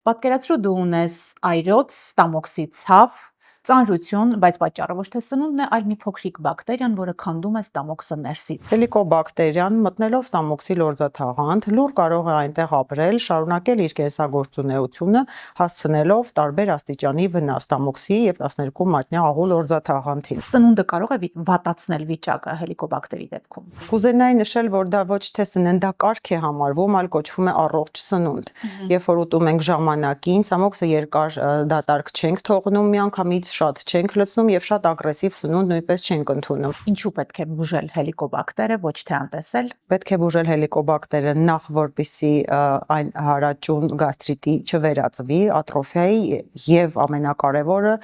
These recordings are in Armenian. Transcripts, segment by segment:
Պատկերացրու դու ունես այրոց, ստամոքսի ցավ, ծանրություն, բայց պատճառը ոչ թե սնունդն է, այլ մի փոքրիկ բակտերիան, որը քանդում է ստամոքսը ներսից։ Հելիկոբակտերիան մտնելով ստամոքսի լորձաթաղանթ լուր կարող է այնտեղ ապրել, շարունակել իր կենսագործունեությունը, հասցնելով տարբեր աստիճանի վնաս ստամոքսի եւ 12 մատնյա աղու լորձաթաղանթին։ Սնունդը կարող է վատացնել վիճակը հելիկոբակտերի դեպքում։ Կուզենայի նշել, որ դա ոչ թե սննդակարգ է համարվում, այլ կոչվում է առողջ սնունդ։ Երբ որ ուտում ենք ժամանակին, ստամոքսը երկար դատարկ չենք թողնում, միանգամից շատ չենք լցնում եւ շատ ագրեսիվ սնունդ նույնպես չենք ընդունում։ Ինչու պետք է բուժել հելիկոբակտերը, ոչ թե անտեսել։ Պետք է բուժել հելիկոբակտերը նախ, որպեսզի այն հարաճուն գաստրիտի չվերածվի, ատրոֆիայի եւ ամենակարևորը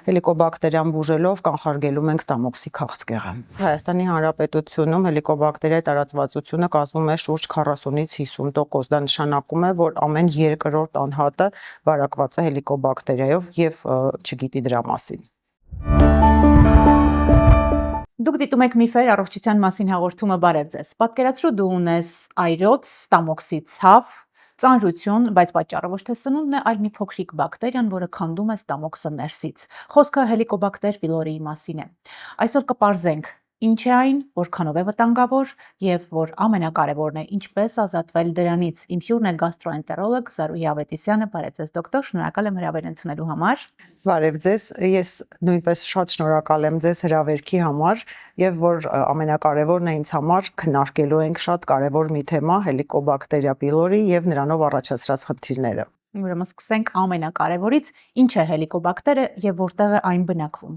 հելիկոբակտերիան բուժելով կանխարգելում ենք ստամոքսի քաղցկեղը։ Հայաստանի Հանրապետությունում հելիկոբակտերիայի տարածվածությունը կազմում է շուրջ 40-ից 50%։ Դա նշանակում է, որ ամեն երկրորդ անհատը վարակված է հելիկոբակտերիայով եւ չգիտի դրա մասին։ Դուք դիտում եք Միֆեր առողջության մասին հաղորդումը, բարև ձեզ։ Պատկերացրու դու ունես այրոց, ստամոքսի ցավ, ծանրություն, բայց պատճառը ոչ թե սնունդն է, այլ մի փոքրիկ բակտերիան, որը քանդում է ստամոքսը ներսից։ Խոսքը հելիկոբակտեր պիլորիի մասին է։ Այսօր կպարզենք ինչ է այն, որքանով է վտանգավոր եւ որ ամենակարևորն է ինչպես ազատվել դրանից։ Իմ հյուրն է գաստրոենտերոլոգ Զարուհի Ավետիսյանը, բարև ձեզ դոկտոր, շնորհակալ եմ հրավեր ընդունելու համար։ Բարև ձեզ, ես նույնպես շատ շնորհակալ եմ ձեզ հրավերքի համար եւ որ ամենակարևորն է ինձ համար քննարկելու ենք շատ կարևոր մի թեմա հելիկոբակտերիա պիլորի եւ նրանով առաջացած խնդիրները։ Ուրեմն սկսենք ամենակարևորից, ինչ է հելիկոբակտերը եւ որտեղ է այն բնակվում։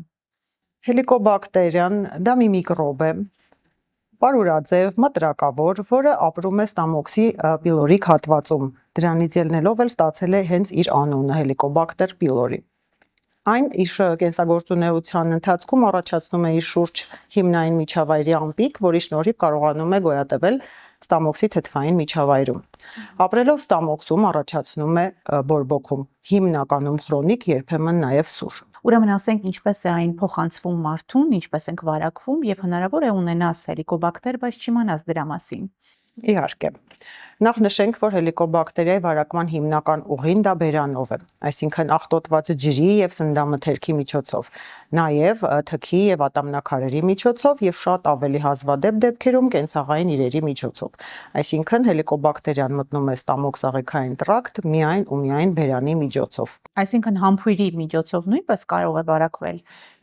Հելիկոբակտերիան դա մի միկրոբ է, պարուրաձև, մտրակավոր, որը ապրում է ստամոքսի պիլորիկ հատվածում։ Դրանից ելնելով էլ ստացել է հենց իր անունը հելիկոբակտեր պիլորի։ Այն իր կենսագործունեության ընթացքում առաջացնում է իր շուրջ հիմնային միջավայրի ամպիկ, որի շնորհիվ կարողանում է գոյատևել ստամոքսի թթվային միջավայրում։ Ապրելով ստամոքսում առաջացնում է բորբոքում, հիմնականում քրոնիկ, երբեմն նաև սուր։ Ուրեմն ասենք ինչպես է այն փոխանցվում մարդուն, ինչպես ենք վարակվում եւ հնարավոր է ունենաս հելիկոբակտեր, բայց չիմանաս դրա մասին։ Իհարկե։ Նախ նշենք, որ հելիկոբակտերիայի վարակման հիմնական ուղին դա բերանով է, այսինքն աղտոտված ջրի եւ սննդամթերքի միջոցով, նաեւ թքի եւ ատամնաքարերի միջոցով եւ շատ ավելի հազվադեպ դեպքերում կենցաղային իրերի միջոցով։ Այսինքն հելիկոբակտերիան մտնում է ստամոքսաղեքային տրակտ միայն ու միայն բերանի միջոցով։ Այսինքն համբույրի միջոցով նույնպես կարող է վարակվել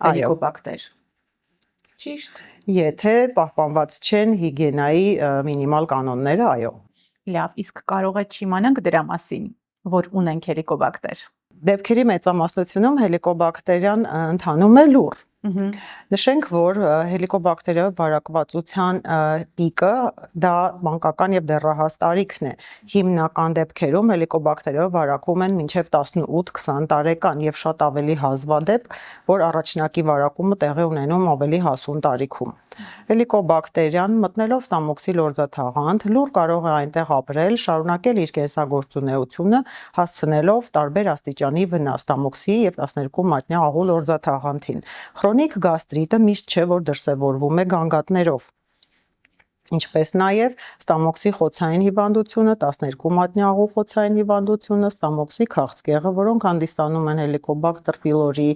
հելիկոբակտեր։ Ճիշտ։ Եթե պահպանված չեն հիգիենայի մինիմալ կանոնները, այո։ Լավ, իսկ կարող է չիմանանք դրա մասին, որ ունենք հելիկոբակտեր։ Դեպքերի մեծամասնությունում հելիկոբակտերիան ընթանում է լուռ։ Նշենք, որ հելիկոբակտերիայով վարակվածության պիկը դա մանկական եւ դեռահաս տարիքն է։ Հիմնական դեպքերում հելիկոբակտերիայով վարակվում են մինչեւ 18-20 տարեկան եւ շատ ավելի հազվադեպ, որ առաջնակի վարակումը տեղի ունենում ավելի հասուն տարիքում։ Հելիկոբակտերիան մտնելով ստամոքսի լորձաթաղանթ լուռ կարող է այնտեղ ապրել, շարունակել իր կենսագործունեությունը, հասցնելով տարբեր աստիճանի վնաս ստամոքսի եւ 12 մատնյա աղու լորձաթաղանթին։ Քրոնիկ գաստրիտը միշտ չէ, որ դրսևորվում է գանգատներով, ինչպես նաև ստամոքսի խոցային հիվանդությունը, 12 մատնյա աղու խոցային հիվանդությունը, ստամոքսի քաղցկեղը, որոնք հանդիսանում են հելիկոբակտեր պիլորի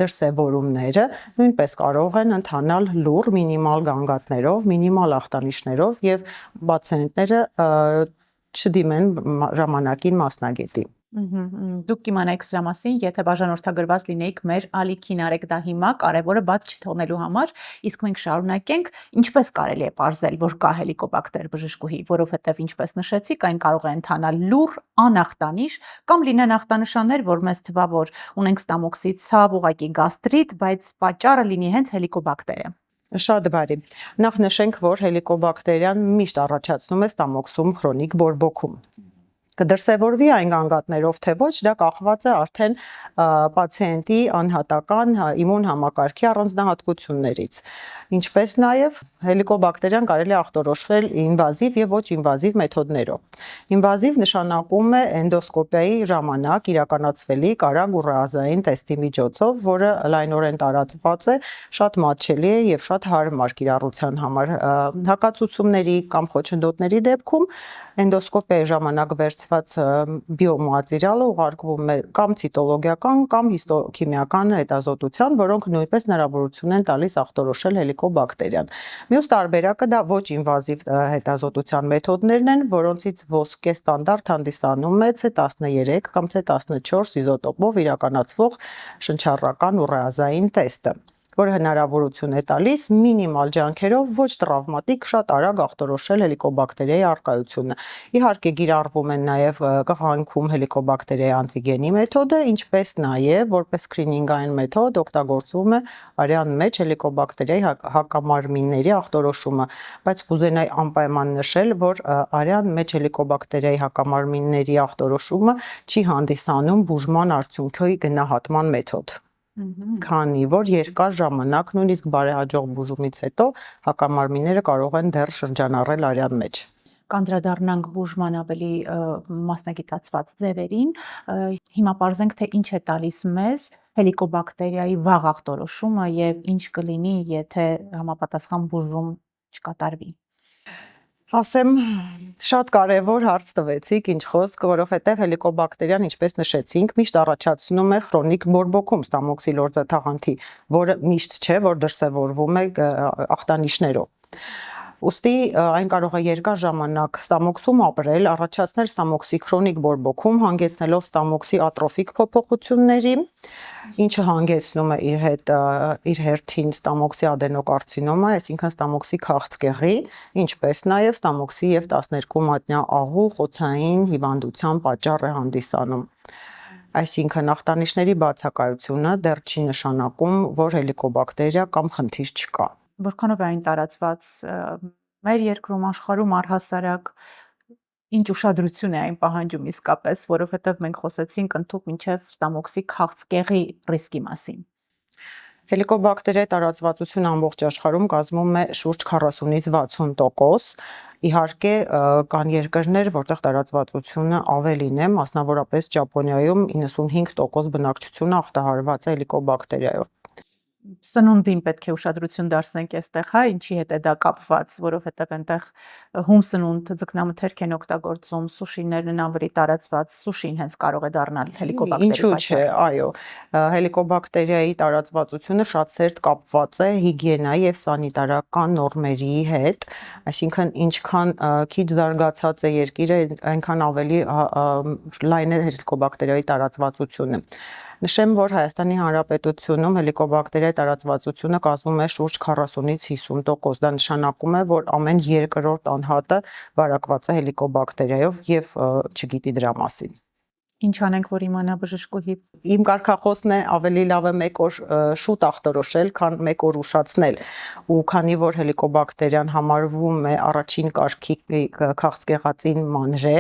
դրսևորումները, նույնպես կարող են ընթանալ լուռ մինիմալ գանգատներով, մինիմալ ախտանիշներով եւ պացիենտները չդիմեն ժամանակին մասնագետի։ Դուք կիմանայիք սրա մասին, եթե բաժանորդագրված լինեիք մեր ալիքին, արեք դա հիմա, կարևորը բաց չթողնելու համար, իսկ մենք շարունակենք, ինչպես կարելի է պարզել, որ կա հելիկոբակտեր բժշկուհի, որովհետև ինչպես նշեցիք, այն կարող է ընթանալ լուռ, անախտանիշ, կամ լինեն ախտանշաններ, որ մեզ թվա, որ ունենք ստամոքսի ցավ, ուղղակի գաստրիտ, բայց պատճառը լինի հենց հելիկոբակտերը։ Շատ բարի։ Նախ նշենք, որ հելիկոբակտերիան միշտ առաջացնում է ստամոքսում քրոնիկ բորբոքում։ Կդրսևորվի այն գանգատներով թե ոչ, դա կախված է արդեն պացիենտի անհատական իմուն համակարգի առանձնահատկություններից, ինչպես նաև հելիկոբակտերիան կարելի է ախտորոշվել ինվազիվ եւ ոչ ինվազիվ մեթոդներով։ Ինվազիվ նշանակում է էնդոսկոպիայի ժամանակ իրականացվելիք արագ ուրազային տեստի միջոցով, որը լայնորեն տարածված է, շատ մատչելի է եւ շատ հարմար կիրառության համար։ Հակացությունների կամ խոչընդոտների դեպքում էնդոսկոպիայի ժամանակ վերցվելիք տարածված բիոմատերիալը ուղարկվում է կամ ցիտոլոգիական կամ հիստոքիմիական հետազոտության, որոնք նույնպես հնարավորություն են տալիս ախտորոշել հելիկոբակտերիան։ Մյուս տարբերակը դա ոչ ինվազիվ հետազոտության մեթոդներն են, որոնցից ոսկե ստանդարտ հանդիսանում է C13 կամ C14 իզոտոպով իրականացվող շնչառական ուռեազային տեստը, որը հնարավորություն է տալիս մինիմալ ջանքերով ոչ տրավմատիկ շատ արագ ախտորոշել հելիկոբակտերիայի առկայությունը։ Իհարկե գիրառվում են նաև կղանքում հելիկոբակտերիայի անտիգենի մեթոդը, ինչպես նաև որպես սկրինինգային մեթոդ օգտագործվում է արյան մեջ հելիկոբակտերիայի հակամարմինների ախտորոշումը, բայց կուզենայի անպայման նշել, որ արյան մեջ հելիկոբակտերիայի հակամարմինների ախտորոշումը չի հանդիսանում բուժման արդյունքի գնահատման մեթոդ, քանի որ երկար ժամանակ նույնիսկ բարեհաջող բուժումից հետո հակամարմինները կարող են դեռ շրջանառել արյան մեջ։ Կանդրադառնանք բուժման ավելի մասնագիտացված ձևերին, հիմա պարզենք, թե ինչ է տալիս մեզ հելիկոբակտերիայի վաղ ախտորոշումը եւ ինչ կլինի, եթե համապատասխան բուժում չկատարվի։ Ասեմ, շատ կարևոր հարց տվեցիք, ինչ խոսք, որովհետև հելիկոբակտերիան, ինչպես նշեցինք, միշտ առաջացնում է քրոնիկ բորբոքում ստամոքսի լորձաթաղանթի, որը միշտ չէ, որ դրսևորվում է ախտանիշներով։ Ուստի այն կարող է երկար ժամանակ ստամոքսում ապրել, առաջացնել ստամոքսի քրոնիկ բորբոքում, հանգեցնելով ստամոքսի ատրոֆիկ փոփոխությունների, ինչը հանգեցնում է իր հերթին ստամոքսի ադենոկարցինոմա, այսինքն ստամոքսի քաղցկեղի, ինչպես նաև ստամոքսի եւ 12 մատնյա աղու խոցային հիվանդության պատճառ է հանդիսանում։ Այսինքն ախտանիշների բացակայությունը դեռ չի նշանակում, որ հելիկոբակտերիա կամ խնդիր չկա։ Որքանով է այն տարածված մեր երկրում, աշխարհում առհասարակ, ինչ ուշադրություն է այն պահանջում իսկապես, որովհետև մենք խոսեցինք ընդհանուր մինչև ստամոքսի քաղցկեղի ռիսկի մասին։ Հելիկոբակտերիայի տարածվածությունը ամբողջ աշխարհում կազմում է շուրջ 40-ից 60%։ Իհարկե կան երկրներ, որտեղ տարածվածությունը ավելին է, մասնավորապես Ճապոնիայում 95% բնակչությունը ախտահարված է հելիկոբակտերիայով։ Սնունդին պետք է ուշադրություն դարձնենք այստեղ, հա, ինչի հետ է դա կապված, որովհետև այնտեղ հում սնունդ ձկնամթերք են օգտագործում, սուշիներն ավելի տարածված, սուշին հենց կարող է դառնալ հելիկոբակտերի Ինչու՞ չէ, այո, հելիկոբակտերիայի տարածվածությունը շատ սերտ կապված է հիգիենայի եւ սանիտարական նորմերի հետ, այսինքն ինչքան քիչ զարգացած է երկիրը, այնքան ավելի լայն է հելիկոբակտերիայի տարածվածությունը։ Նշեմ, որ Հայաստանի Հանրապետությունում հելիկոբակտերիայի տարածվածությունը կազմում է շուրջ 40-ից 50%, դա նշանակում է, որ ամեն երկրորդ անհատը վարակված է հելիկոբակտերիայով եւ չգիտի դրա մասին։ Ինչ անենք, որ իմանա բժշկուհի։ Իմ կարգախոսն է ավելի լավ է 1 օր շուտ ախտորոշել, քան 1 օր ուշացնել, ու քանի որ հելիկոբակտերիան համարվում է առաջին կարգի քաղցկեղածին մանրե,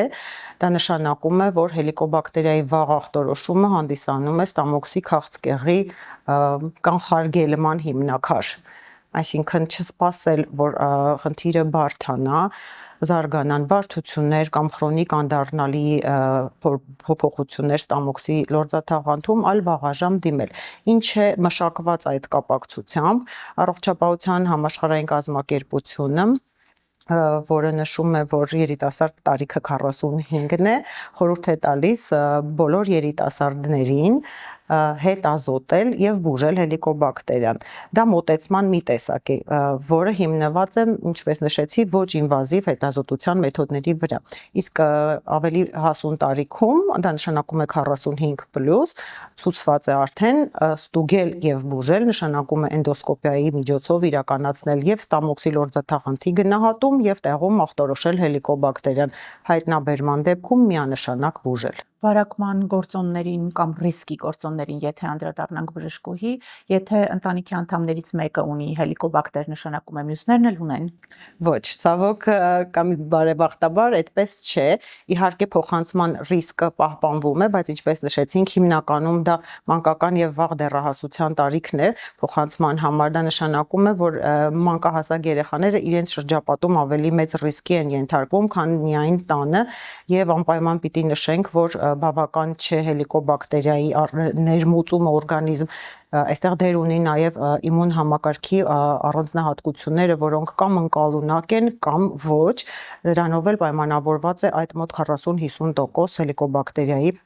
դա նշանակում է, որ հելիկոբակտերիայի վաղ ախտորոշումը հանդիսանում է ստամոքսի քաղցկեղի կանխարգելման հիմնաքար, այսինքն չսպասել, որ խնդիրը բարդանա, զարգանան բարդություններ կամ քրոնիկ անդառնալի փոփոխություններ ստամոքսի լորձաթաղանթում, այլ վաղաժամ դիմել։ Ինչ է մշակված այդ կապակցությամբ, Առողջապահության համաշխարհային կազմակերպությունը, որը նշում է, որ երիտասարդ տարիքը 45-ն է, խորհուրդ է տալիս բոլոր երիտասարդներին հետ ազոտել եւ բուժել հելիկոբակտերիան։ Դա մոտեցման մի տեսակ է, որը հիմնված է, ինչպես նշեցի, ոչ ինվազիվ հետազոտության մեթոդների վրա։ Իսկ ավելի հասուն տարիքում, դա նշանակում է 45+, ցուցված է արդեն ստուգել եւ բուժել, նշանակում է էնդոսկոպիայի միջոցով իրականացնել եւ ստամոքսի լորձաթաղանթի գնահատում եւ տեղում ախտորոշել հելիկոբակտերիան, հայտնաբերման դեպքում միանշանակ բուժել։ Վարակման գործոններին կամ ռիսկի գործոններին, եթե անդրադառնանք բժշկուհի, եթե ընտանիքի անդամներից մեկը ունի հելիկոբակտեր, նշանակում է մյուսներն էլ ունեն։ Ոչ, ցավոք կամ բարեբախտաբար այդպես չէ։ Իհարկե փոխանցման ռիսկը պահպանվում է, բայց ինչպես նշեցինք, հիմնականում դա մանկական եւ վաղ դեռահասության տարիքն է փոխանցման համար, դա նշանակում է, որ մանկահասակ երեխաները իրենց շրջապատում ավելի մեծ ռիսկի են ենթարկվում, քան միայն տանը, եւ անպայման պիտի նշենք, որ բավական չէ հելիկոբակտերիայի ներմուծումը օրգանիզմ, այստեղ դեր ունի նաև իմուն համակարգի առանձնահատկությունները, որոնք կամ ընկալունակ են, կամ ոչ, դրանով էլ պայմանավորված է այդ մոտ 40-50% հելիկոբակտերիայի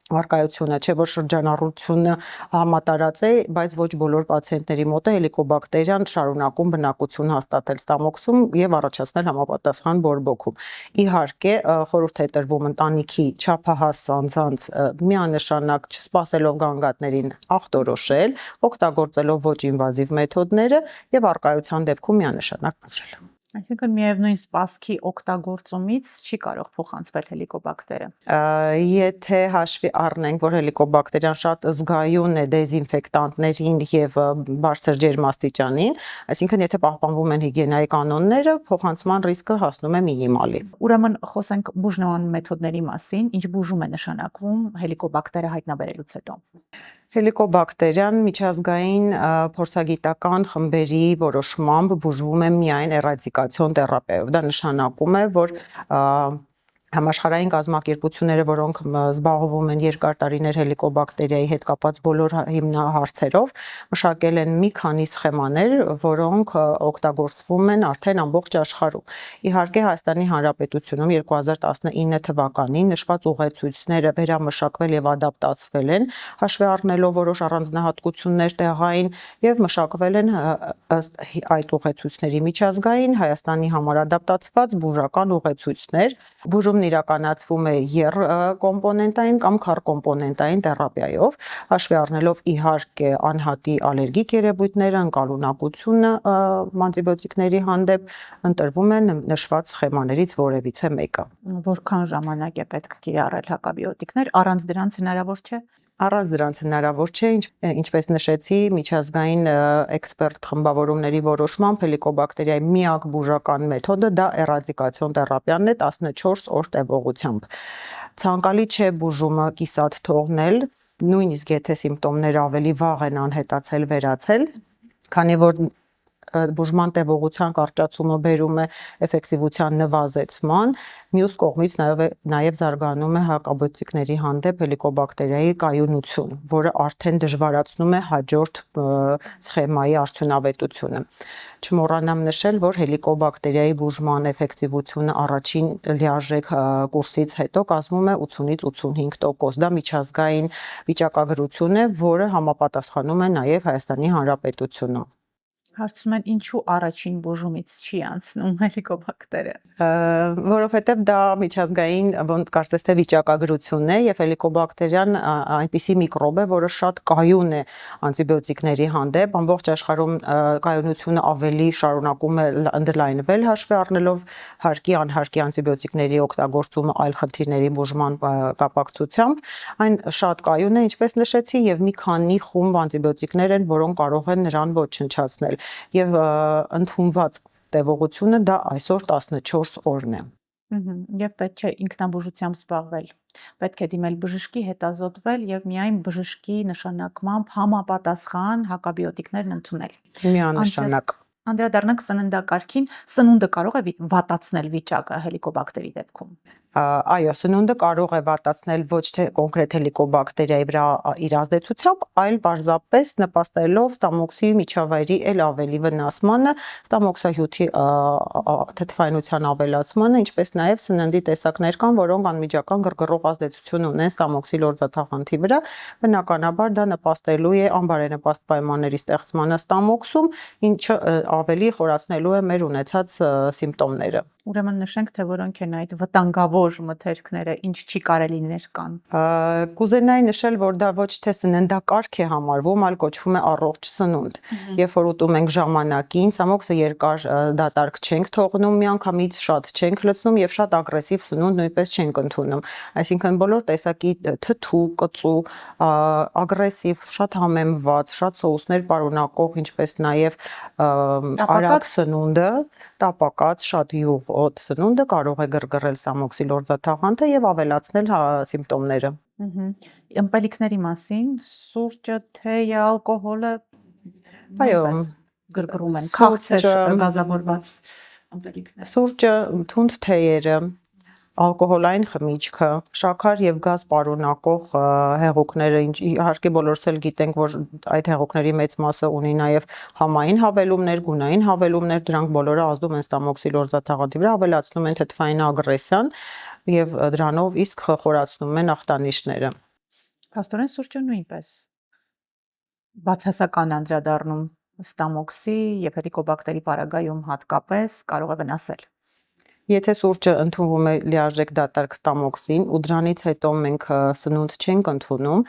առկայությունը, չէ որ շրջանառությունը համատարած է, բայց ոչ բոլոր պացիենտների մոտ է հելիկոբակտերիան շարունակում բնակություն հաստատել ստամոքսում եւ առաջացնել համապատասխան բորբոքում։ Իհարկե, խորհուրդ է տրվում ընտանիքի չափահաս անձանց միանշանակ չսպասելով գանգատներին ախտորոշել, օգտագործելով ոչ ինվազիվ մեթոդները եւ առկայության դեպքում միանշանակ բուժել։ Այսինքն միևնույն սպասքի օգտագործումից չի կարող փոխանցվել հելիկոբակտերը։ Եթե հաշվի առնենք, որ հելիկոբակտերիան շատ զգայուն է դեզինֆեկտանտներին եւ բարձր ջերմաստիճանին, այսինքն եթե պահպանվում են հիգիենայի կանոնները, փոխանցման ռիսկը հասնում է մինիմալի։ Ուրեմն խոսենք բուժման մեթոդների մասին, ինչ բուժում է նշանակվում հելիկոբակտերը հայտնաբերելուց հետո։ Հելիկոբակտերիան միջազգային փորձագիտական խմբերի որոշմամբ բուժվում է միայն էրադիկացիոն թերապիայով։ Դա նշանակում է, որ համաշխարհային կազմակերպությունները, որոնք զբաղվում են երկար տարիներ հելիկոբակտերիայի հետ կապված բոլոր հիմնահարցերով, մշակել են մի քանի սխեմաներ, որոնք օգտագործվում են արդեն ամբողջ աշխարհում։ Իհարկե Հայաստանի Հանրապետությունում 2019 թվականին նշված ուղեցույցները վերամշակվել եւ ադապտացվել են, հաշվի առնելով որոշ առանձնահատկություններ տեղային եւ մշակվել են ըստ այդ ուղեցույցների միջազգային Հայաստանի համար ադապտացված բուժական ուղեցույցներ։ Բուժումն իրականացվում է կոմպոնենտային կամ քառկոմպոնենտային թերապիայով, հաշվի առնելով իհարկե անհատի ալերգիկ երևույթները, ընկալունակությունը անտիբիոտիկների հանդեպ, ընտրվում են նշված սխեմաներից որևիցե մեկը։ Որքան ժամանակ է պետք կիրառել հակաբիոտիկներ, առանց դրանց հնարավոր չէ։ Առանց դրանց հնարավոր չէ, ինչպես նշեցի, միջազգային էքսպերտ խմբավորումների որոշմամբ հելիկոբակտերիայի միակ բուժական մեթոդը դա էրադիկացիոն թերապիան է 14 օր տևողությամբ։ Ցանկալի չէ բուժումը կիսատ թողնել, նույնիսկ եթե սիմպտոմները ավելի վաղ են անհետացել, վերացել, քանի որ բուժման տևողության կարճացումը բերում է էֆեկտիվության նվազեցման, մյուս կողմից նաև զարգանում է հակաբիոտիկների հանդեպ հելիկոբակտերիայի կայունություն, որը արդեն դժվարացնում է հաջորդ սխեմայի արդյունավետությունը։ Չմոռանամ նշել, որ հելիկոբակտերիայի բուժման էֆեկտիվությունը առաջին լիարժեք կուրսից հետո կազմում է 80-ից 85%։ Դա միջազգային վիճակագրություն է, որը համապատասխանում է նաև Հայաստանի Հանրապետությունում։ Հարցում են ինչու առաջին բուժումից չի անցնում հելիկոբակտերը։ Որովհետև դա միջազգային ոնց կարծես թե վիճակագրությունն է եւ հելիկոբակտերիան այնպիսի միկրոբ է, որը շատ կայուն է անտիբիոտիկների հանդեպ, ամբողջ աշխարհում կայունությունը ավելի շարունակում է ընդլայնվել հաշվի առնելով հարկի անհարկի անտիբիոտիկների օգտագործումը այլ խնդիրների բուժման կապակցությամբ, այն շատ կայուն է, ինչպես նշեցի, եւ մի քանի խումբ անտիբիոտիկներ են, որոնք կարող են նրան ոչնչացնել եւ ընդունված տևողությունը դա այսօր 14 օրն է։ Եվ պետք չէ ինքնաբուժությամբ զբաղվել։ Պետք է դիմել բժշկի, հետազոտվել եւ միայն բժշկի նշանակմամբ համապատասխան հակաբիոտիկներն ընդունել։ Միանշանակ։ Անդրադառնանք սննդակարգին, սնունդը կարող է վատացնել վիճակը հելիկոբակտերի դեպքում։ Այո, սնունդը կարող է վատացնել ոչ թե կոնկրետ հելիկոբակտերիայի վրա իր ազդեցությամբ, այլ պարզապես նպաստելով ստամոքսի միջավայրի ել ավելի վնասմանը, ստամոքսահյութի թթվայնության ավելացմանը, ինչպես նաև սննդի տեսակներ կան, որոնք անմիջական գրգռող ազդեցություն ունեն ստամոքսի լորձաթաղանթի վրա, բնականաբար դա նպաստելու է անբարենպաստ պայմանների ստեղծմանը ստամոքսում, ինչը ավելի խորացնելու է մեր ունեցած սիմպտոմները։ Ուրեմն նշենք, թե որոնք են այդ վտանգավոր մթերքները, ինչ չի կարելիներ կան։ Կուզենայի նշել, որ դա ոչ թե սննդակարգ է համարվում, այլ կոչվում է առողջ սնունդ։ Երբ որ ուտում ենք ժամանակին, ստամոքսը երկար դատարկ չենք թողնում, միանգամից շատ չենք լցնում եւ շատ ագրեսիվ սնունդ նույնպես չենք ընդունում։ Այսինքն բոլոր տեսակի թթու, կծու, ագրեսիվ, շատ համեմված, շատ սոուսներ պարունակող, ինչպես նաեւ արագ սնունդը, տապակած, շատ յուղ սնունդը կարող է գրգռել ստամոքսի լորձաթաղանթը եւ ավելացնել սիմպտոմները։ Ըմպելիքների մասին սուրճը, թեյը, ալկոհոլը այո, գրգռում են քաղցր գազավորված ըմպելիքներ։ Սուրճը, թունդ թեյերը, ալկոհոլային խմիչքը, շաքար եւ գազ պարունակող հեղուկները, իհարկե բոլորս էլ գիտենք, որ այդ հեղուկների մեծ մասը ունի նաեւ համային հավելումներ, գունային հավելումներ, դրանք բոլորը ազդում են ստամոքսի լորձաթաղանթի վրա, ավելացնում են թթվային ագրեսիան եւ դրանով իսկ խորացնում են ախտանիշները։ Փաստորեն սուրճը նույնպես բացասական անդրադառնում ստամոքսի եւ հելիկոբակտերի պարագայում հատկապես կարող է վնասել։ Եթե սուրճը ընդունվում է լիարժեք դատարկ ստամոքսին ու դրանից հետո մենք սնունդ չենք ընդունում,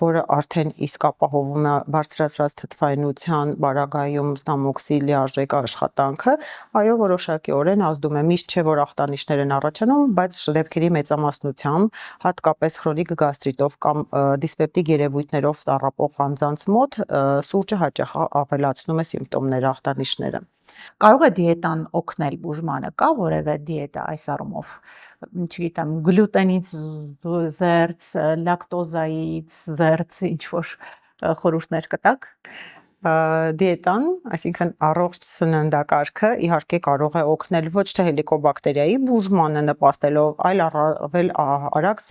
որը արդեն իսկ ապահովում է բարձրացած թթվայնության պարագայում ստամոքսի լիարժեք աշխատանքը, այո, որոշակիորեն ազդում է, միշտ չէ որ ախտանիշներ են առաջանում, բայց դեպքերի մեծամասնությամբ, հատկապես քրոնիկ գաստրիտով կամ դիսպեպտիկ երևույթներով տառապող անձանց մոտ սուրճը հաճախ ավելացնում է սիմպտոմները, ախտանիշները։ Կարող է դիետան օգնել բուժմանը, կա որևէ դիետա այս առումով, չգիտեմ, գլյուտենից զերծ, լակտոզայից զերծ, ինչ որ խորհուրդներ կտաք։ Դիետան, այսինքն առողջ սննդակարգը իհարկե կարող է օգնել ոչ թե հելիկոբակտերիայի բուժմանը նպաստելով, այլ առավել արագ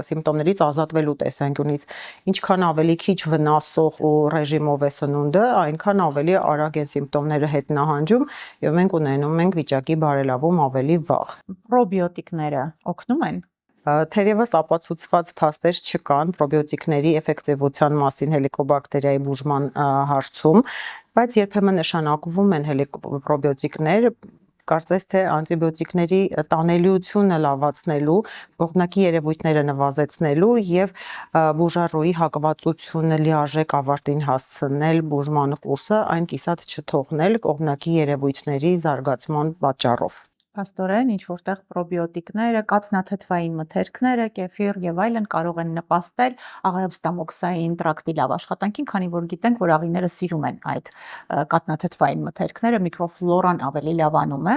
սիմպտոմներից ազատվելու տեսանկյունից։ Ինչքան ավելի քիչ վնասող ու ռեժիմով է սնունդը, այնքան ավելի արագ են սիմպտոմները հետ նահանջում եւ մենք ունենում ենք վիճակի բարելավում ավելի վաղ։ Պրոբիոտիկները օգնում են։ Թերևս ապացուցված փաստեր չկան պրոբիոտիկների էֆեկտիվության մասին հելիկոբակտերիայի բուժման հարցում, բայց երբեմն նշանակվում են պրոբիոտիկներ, կարծես թե անտիբիոտիկների տանելիությունը լավացնելու, կողմնակի երևույթները նվազեցնելու եւ բուժառոյի հակվածությունը լիարժեք ավարտին հասցնել բուժման կուրսը, այն կիսատ չթողնել կողմնակի երևույթների զարգացման պատճառով։ Փաստորեն ինչ որտեղ պրոբիոտիկները, կաթնաթթվային մթերքները, կեֆիր եւ այլն կարող են նպաստել աղեղստամոքսային տրակտի լավ աշխատանքին, քանի որ գիտենք, որ աղիները սիրում են այդ կաթնաթթվային մթերքները, միկրոֆլորան ավելի լավանում է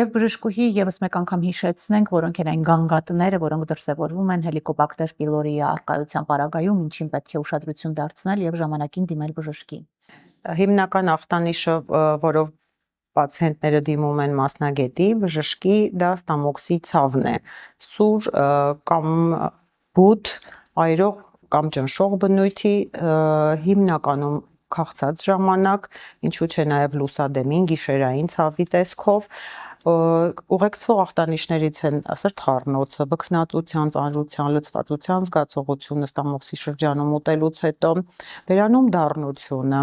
եւ բժշկուհի եւս մեկ անգամ հիշեցնենք, որոնք են այն գանգատները, որոնք դրսևորվում են հելիկոբակտեր պիլորիի արկայության պարագայում, ինչին պետք է ուշադրություն դարձնել եւ ժամանակին դիմել բժշկի։ Հիմնական ախտանիշը, որով պացիենտները դիմում են մասնագետի, բժշկի, դա ստամոքսի ցավն է։ Սուր կամ բութ, այրող կամ ճնշող բնույթի հիմնականում քաղցած ժամանակ, ինչու՞ չէ նաև լուսադեմին, գիշերային ցավի տեսքով ուղեկցող ախտանիշներից են սրտխառնոցը, բքնածության, ծանրության, լցվածության զգացողությունը ստամոքսի շրջանում ուտելուց հետո, բերանում դառնությունը,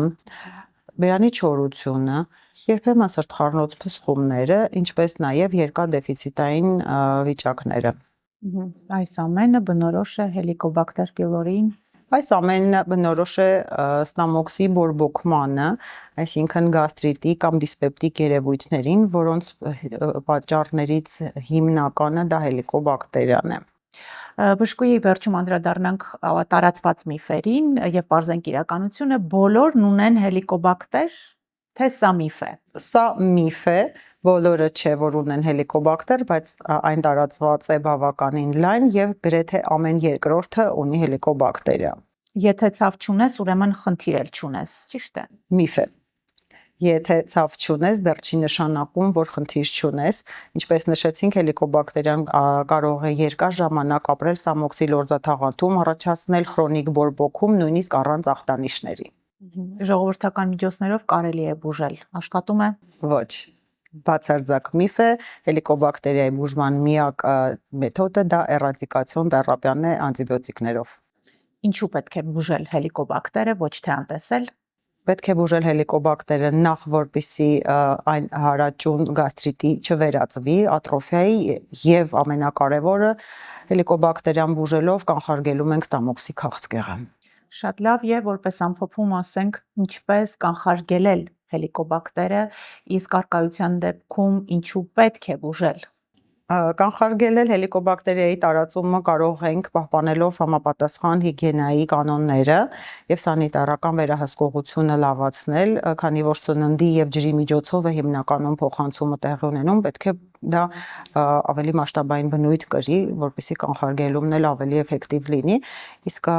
բերանի չորությունը, երբեմն սրտխառնոց փսխումները, ինչպես նաև երկաթդեֆիցիտային վիճակները։ Այս ամենը բնորոշ է հելիկոբակտեր պիլորիին։ Այս ամենը բնորոշ է ստամոքսի բորբոքմանը, այսինքն գաստրիտի կամ դիսպեպտիկ երևույթներին, որոնց պատճառներից հիմնականը դա հելիկոբակտերիան է։ Բժշկուի վերջում անդրադառնանք տարածված միֆերին եւ բարձենք իրականությունը, բոլորն ունեն հելիկոբակտեր, թե սա միֆ է։ Սա միֆ է, բոլորը չէ որ ունեն հելիկոբակտեր, բայց այն տարածված է բավականին լայն եւ գրեթե ամեն երկրորդը ունի հելիկոբակտերիա։ Եթե ցավ չունես, ուրեմն խնդիր էլ չունես, ճիշտ է։ Միֆ է։ Եթե ցավ չունես, դեռ չի նշանակում, որ խնդիր չունես, ինչպես նշեցինք, հելիկոբակտերիան կարող է երկար ժամանակ ապրել ստամոքսի լորձաթաղանթում, առաջացնել քրոնիկ բորբոքում, նույնիսկ առանց ախտանիշների։ Ժողովրդական միջոցներով կարելի է բուժել, աշխատում է։ Ոչ, բացարձակ միֆ է, հելիկոբակտերիայի բուժման միակ մեթոդը դա էրադիկացիոն թերապիան է անտիբիոտիկներով։ Ինչու պետք է բուժել հելիկոբակտերը, ոչ թե անտեսել։ Պետք է բուժել հելիկոբակտերը նախ որպեսզի այն հարաճուն գաստրիտի չվերածվի ատրոֆիայի եւ ամենակարևորը հելիկոբակտերիան բուժելով կանխարգելում ենք ստամոքսի քաղցկեղը։ Շատ լավ եւ որպես ամփոփում ասենք ինչպես կանխարգելել հելիկոբակտերը, իսկ արկայության դեպքում ինչու պետք է բուժել։ Կանխարգելել հելիկոբակտերիայի տարածումը կարող ենք պահպանելով համապատասխան հիգիենայի կանոնները եւ սանիտարական վերահսկողությունը լավացնել, քանի որ սննդի եւ ջրի միջոցով է հիմնականում փոխանցումը տեղի ունենում, պետք է դա ավելի մասշտաբային բնույթ կրի, որպեսզի կանխարգելումն էլ ավելի էֆեկտիվ լինի, իսկ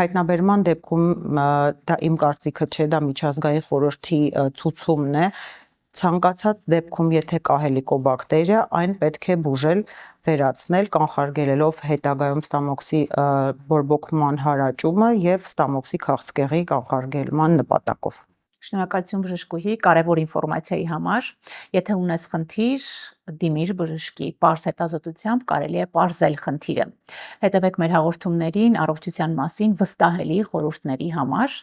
հայտնաբերման դեպքում դա իմ կարծիքը չէ, դա միջազգային խորհրդի ցուցումն է, ցանկացած դեպքում, եթե կա հելիկոբակտերիա, այն պետք է բուժել, վերացնել, կանխարգելելով հետագայում ստամոքսի բորբոքման հարաճումը եւ ստամոքսի քաղցկեղի կանխարգելման նպատակով։ Շնորհակալություն բժշկուհի կարևոր ինֆորմացիայի համար։ Եթե ունես խնդիր, դիմիր բժշկի։ Պարզ հետազոտությամբ կարելի է պարզել խնդիրը։ Հետևեք մեր հաղորդումներին առողջության մասին վստահելի խորհուրդների համար։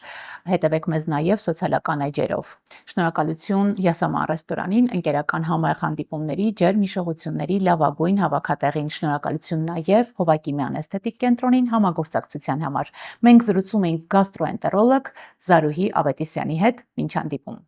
Հետևեք մեզ նաև սոցիալական էջերով։ Շնորհակալություն Յասաման ռեստորանին ընկերական համեղ հանդիպումների, ջերմ հիշողությունների լավագույն հավաքատեղին։ Շնորհակալություն նաև Հովակիմյան էսթետիկ կենտրոնին համագործակցության համար։ Մենք զրուցում էինք գաստրոենտերոլոգ Զարուհի Ավետիսյանի հետ։ Մինչ հանդիպում։